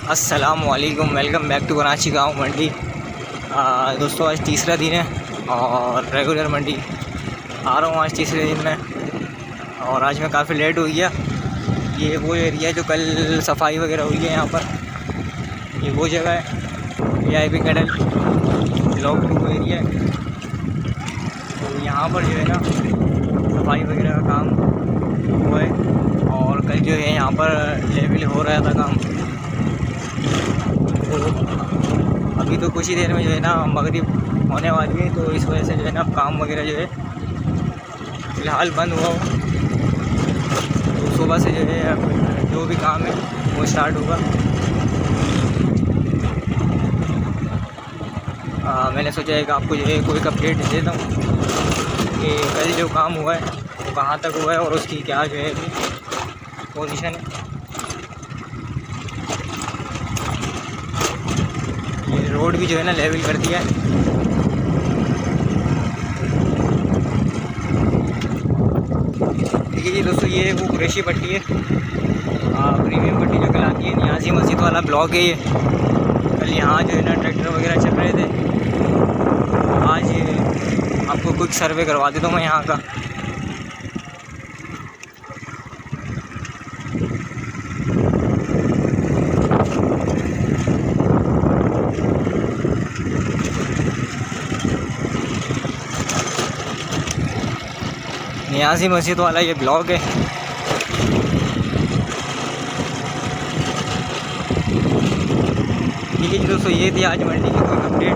अस्सलामुअलैकुम, welcome back to Karachi गाँव मंडी। दोस्तों आज तीसरा दिन है और रेगुलर मंडी आ रहा हूँ आज तीसरे दिन में। और आज मैं काफ़ी लेट हो गया। ये वो एरिया है जो कल सफाई वगैरह हुई है। यहाँ पर ये वो जगह है VIP कैटल ब्लॉक 2 एरिया है। तो यहाँ पर जो है ना सफाई वगैरह का काम हुआ है और कल जो है यहाँ पर लेवल हो रहा था काम। तो अभी तो कुछ ही देर में जो है ना मगरिब होने वाली है, तो इस वजह से जो है ना काम वगैरह जो है फ़िलहाल बंद हुआ हो। तो सुबह से जो है जो भी काम है वो स्टार्ट होगा। मैंने सोचा है कि आपको जो है कोई अपडेट दे देता हूँ कि कल जो काम हुआ है वो कहाँ तक हुआ है और उसकी क्या जो है पोजीशन है। ये रोड भी जो है ना लेवल कर दिया है। ठीक है जी दोस्तों, ये वो कुरैशी पट्टी है, प्रीमियम पट्टी जो कहलाती है। नियाज़ी मस्जिद वाला ब्लॉक है ये। कल यहाँ जो है ना ट्रैक्टर वगैरह चल रहे थे। आज आपको कुछ सर्वे करवा देता हूँ मैं यहाँ का। नियाज़ी मस्जिद वाला ये ब्लॉक है। ठीक है जी दोस्तों, ये थी आज मंडी की कोई अपडेट।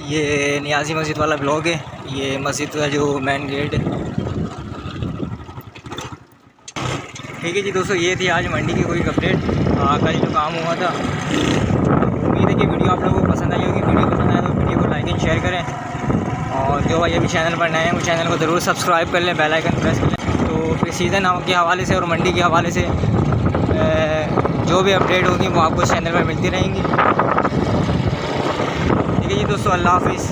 ये नियाज़ी मस्जिद वाला ब्लॉक है, ये मस्जिद का जो मेन गेट है। ठीक है जी दोस्तों, ये थी आज मंडी की कोई अपडेट। कल जो काम हुआ था। उम्मीद है कि वीडियो आप लोगों को पसंद आई होगी। वीडियो पसंद आए तो वीडियो को लाइक एंड शेयर करें और जो भाई अभी चैनल पर नए हैं वो चैनल को ज़रूर सब्सक्राइब कर लें, बेल आइकन प्रेस कर लें। तो फिर सीज़न के हवाले से और मंडी के हवाले से जो भी अपडेट होगी वो आपको चैनल पर मिलती रहेंगी। ठीक है जी दोस्तों, अल्लाह हाफिज़।